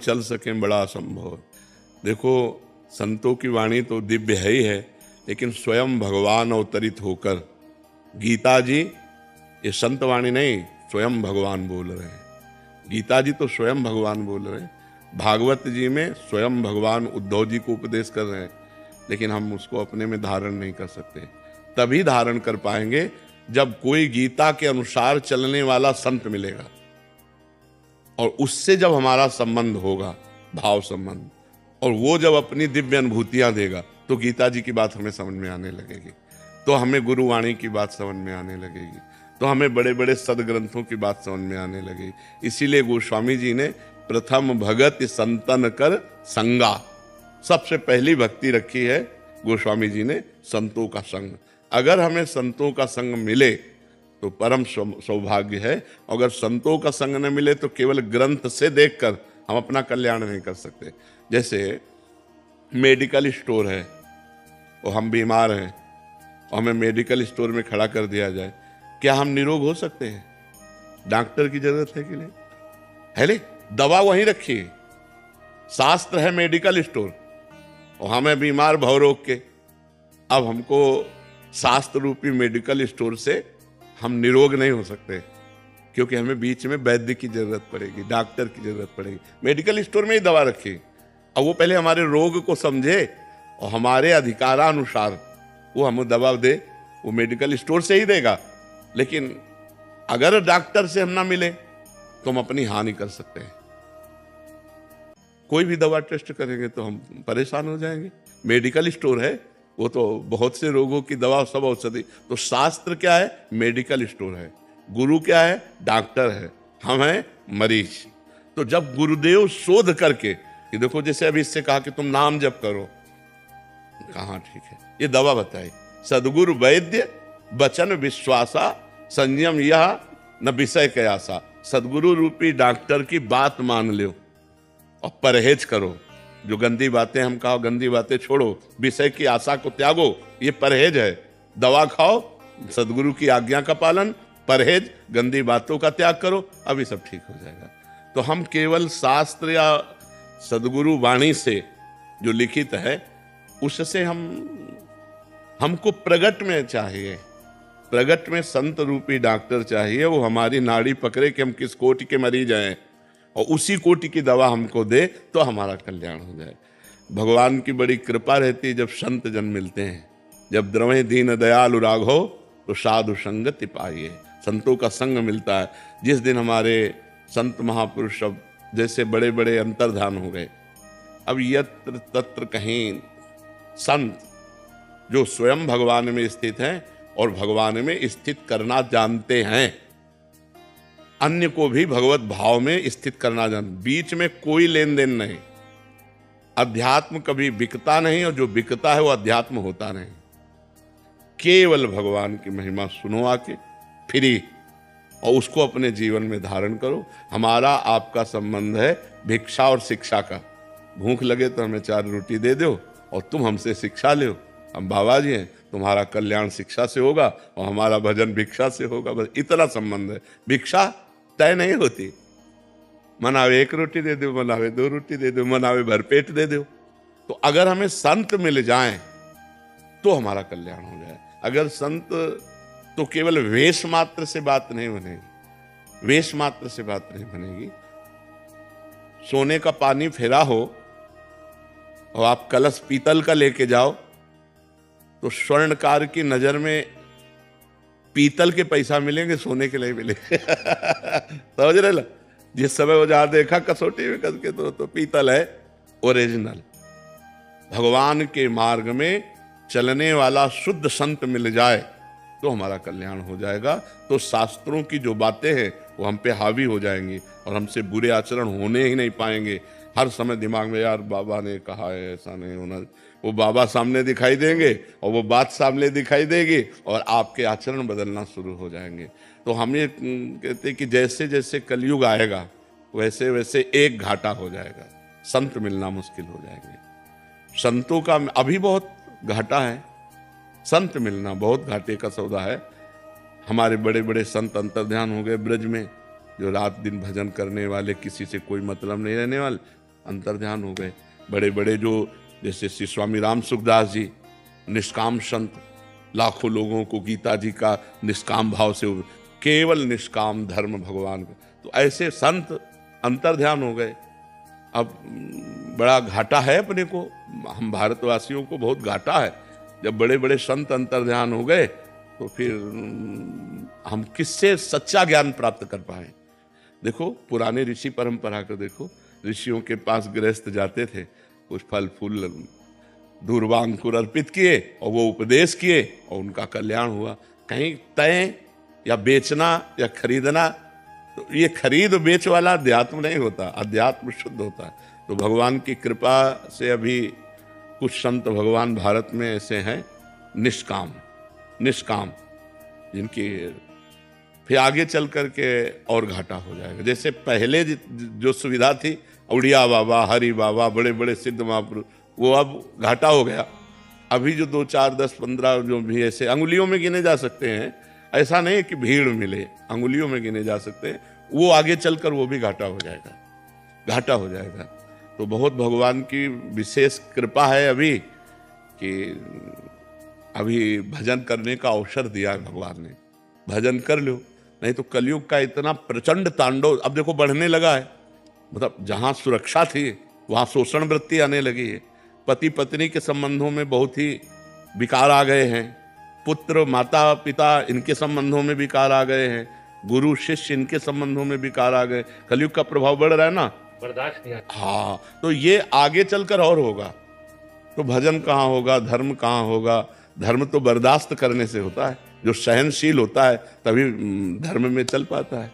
चल सकें बड़ा असंभव है। देखो, संतों की वाणी तो दिव्य है ही है, लेकिन स्वयं भगवान अवतरित होकर, गीता जी ये संत वाणी नहीं, स्वयं भगवान बोल रहे हैं। गीता जी तो स्वयं भगवान बोल रहे हैं, भागवत जी में स्वयं भगवान उद्धव जी को उपदेश कर रहे हैं, लेकिन हम उसको अपने में धारण नहीं कर सकते। तभी धारण कर पाएंगे जब कोई गीता के अनुसार चलने वाला संत मिलेगा, और उससे जब हमारा संबंध होगा, भाव संबंध, और वो जब अपनी दिव्य अनुभूतियां देगा, तो गीता जी की बात हमें समझ में आने लगेगी, तो हमें गुरुवाणी की बात समझ में आने लगेगी, तो हमें बड़े बड़े सदग्रंथों की बात समझ में आने लगेगी। इसीलिए गोस्वामी जी ने प्रथम भगत संतन कर संगा, सबसे पहली भक्ति रखी है गोस्वामी जी ने, संतों का संग। अगर हमें संतों का संग मिले तो परम सौभाग्य है। अगर संतों का संग न मिले तो केवल ग्रंथ से देखकर हम अपना कल्याण नहीं कर सकते। जैसे मेडिकल स्टोर है और हम बीमार हैं और हमें मेडिकल स्टोर में खड़ा कर दिया जाए, क्या हम निरोग हो सकते हैं? डॉक्टर की जरूरत है कि नहीं? है ले, दवा वहीं रखी है, शास्त्र है मेडिकल स्टोर, और हमें बीमार भवरोग के। अब हमको शास्त्र रूपी मेडिकल स्टोर से हम निरोग नहीं हो सकते, क्योंकि हमें बीच में वैद्य की जरूरत पड़ेगी, डॉक्टर की जरूरत पड़ेगी। मेडिकल स्टोर में ही दवा रखी, अब वो पहले हमारे रोग को समझे और हमारे अधिकारानुसार वो हमें दवा दे, वो मेडिकल स्टोर से ही देगा। लेकिन अगर डॉक्टर से हम ना मिले तो हम अपनी हानि कर सकते हैं। कोई भी दवा टेस्ट करेंगे तो हम परेशान हो जाएंगे। मेडिकल स्टोर है, वो तो बहुत से रोगों की दवा, सब औषधि। तो शास्त्र क्या है? मेडिकल स्टोर है। गुरु क्या है? डॉक्टर है। हम हैं मरीज। तो जब गुरुदेव शोध करके कि देखो, जैसे अभी इससे कहा कि तुम नाम जप करो, कहाँ ठीक है, ये दवा बताई, सदगुरु वैद्य वचन विश्वासा संयम यह न विषय कयासा। सदगुरु रूपी डॉक्टर की बात मान लो और परहेज करो। जो गंदी बातें हम कहो, गंदी बातें छोड़ो, विषय की आशा को त्यागो, ये परहेज है। दवा खाओ, सदगुरु की आज्ञा का पालन, परहेज, गंदी बातों का त्याग करो, अभी सब ठीक हो जाएगा। तो हम केवल शास्त्र या सदगुरु वाणी से जो लिखित है उससे हमको प्रगट में चाहिए, प्रगट में संत रूपी डॉक्टर चाहिए। वो हमारी नाड़ी पकड़े कि हम किस कोटि के मरीज हैं और उसी कोटि की दवा हमको दे, तो हमारा कल्याण हो जाए। भगवान की बड़ी कृपा रहती है जब संत जन मिलते हैं। जब द्रवें दीन दयालु राघो तो साधु संगति पाइए। संतों का संग मिलता है। जिस दिन हमारे संत महापुरुष सब जैसे बड़े बड़े अंतर्धान हो गए, अब यत्र तत्र कहीं संत जो स्वयं भगवान में स्थित हैं और भगवान में स्थित करना जानते हैं, अन्य को भी भगवत भाव में स्थित करना जानते, बीच में कोई लेन देन नहीं। अध्यात्म कभी बिकता नहीं और जो बिकता है वो अध्यात्म होता नहीं। केवल भगवान की महिमा सुनो आके फ्री, और उसको अपने जीवन में धारण करो। हमारा आपका संबंध है भिक्षा और शिक्षा का। भूख लगे तो हमें 4 रोटी दे दो और तुम हमसे शिक्षा लो। हम बाबा जी हैं, तुम्हारा कल्याण शिक्षा से होगा और हमारा भजन भिक्षा से होगा। बस इतना संबंध है। भिक्षा तय नहीं होती, मनावे 1 रोटी दे दो, मनावे 2 रोटी दे दो, मनावे भरपेट दे दो। तो अगर हमें संत मिल जाएं तो हमारा कल्याण हो जाए। अगर संत तो केवल वेश मात्र से बात नहीं बनेगी, वेश मात्र से बात नहीं बनेगी। सोने का पानी फेरा हो और आप कलश पीतल का लेके जाओ तो स्वर्णकार की नजर में पीतल के पैसा मिलेंगे, सोने के नहीं मिलेंगे। समझ रहे ना? जिस समय वो जहां देखा कसौटी में कस के तो पीतल है ओरिजिनल। भगवान के मार्ग में चलने वाला शुद्ध संत मिल जाए तो हमारा कल्याण हो जाएगा। तो शास्त्रों की जो बातें हैं वो हम पे हावी हो जाएंगी और हमसे बुरे आचरण होने ही नहीं पाएंगे। हर समय दिमाग में यार बाबा ने कहा है, ऐसा नहीं होना। वो बाबा सामने दिखाई देंगे और वो बात सामने दिखाई देगी और आपके आचरण बदलना शुरू हो जाएंगे। तो हम ये कहते हैं कि जैसे जैसे कलयुग आएगा वैसे वैसे एक घाटा हो जाएगा, संत मिलना मुश्किल हो जाएंगे। संतों का अभी बहुत घाटा है, संत मिलना बहुत घाटे का सौदा है। हमारे बड़े बड़े संत अंतर्ध्यान हो गए ब्रज में, जो रात दिन भजन करने वाले, किसी से कोई मतलब नहीं रहने वाले। अंतर्ध्यान हो गए। बड़े बड़े जो जैसे श्री स्वामी राम सुखदास जी, निष्काम संत, लाखों लोगों को गीता जी का निष्काम भाव से, केवल निष्काम धर्म भगवान का, तो ऐसे संत अंतर्ध्यान हो गए। अब बड़ा घाटा है अपने को, हम भारतवासियों को बहुत घाटा है। जब बड़े बड़े संत अंतर्ध्यान हो गए तो फिर हम किससे सच्चा ज्ञान प्राप्त कर पाए। देखो पुराने ऋषि परंपरा को देखो, ऋषियों के पास गृहस्थ जाते थे, कुछ फल फूल दूर्वांकुर अर्पित किए और वो उपदेश किए और उनका कल्याण हुआ। कहीं तय या बेचना या खरीदना, तो ये खरीद बेच वाला अध्यात्म नहीं होता, अध्यात्म शुद्ध होता है। तो भगवान की कृपा से अभी कुछ संत भगवान भारत में ऐसे हैं निष्काम जिनकी फिर आगे चल करके और घाटा हो जाएगा। जैसे पहले जो सुविधा थी, उड़िया बाबा, हरि बाबा, बड़े बड़े सिद्ध महापुरुष, वो अब घाटा हो गया। अभी जो 2, 4, 10, 15 जो भी ऐसे अंगुलियों में गिने जा सकते हैं, ऐसा नहीं है कि भीड़ मिले, अंगुलियों में गिने जा सकते हैं, वो आगे चलकर वो भी घाटा हो जाएगा। तो बहुत भगवान की विशेष कृपा है अभी कि अभी भजन करने का अवसर दिया है भगवान ने। भजन कर लो, नहीं तो कलयुग का इतना प्रचंड तांडव अब देखो बढ़ने लगा है। मतलब जहां सुरक्षा थी वहां शोषण वृत्ति आने लगी है। पति पत्नी के संबंधों में बहुत ही विकार आ गए हैं, पुत्र माता पिता इनके संबंधों में विकार आ गए हैं, गुरु शिष्य इनके संबंधों में विकार आ गए। कलयुग का प्रभाव बढ़ रहा है ना, बर्दाश्त नहीं आता। हाँ, तो ये आगे चलकर और होगा। तो भजन कहाँ होगा, धर्म कहाँ होगा। धर्म तो बर्दाश्त करने से होता है, जो सहनशील होता है तभी धर्म में चल पाता है।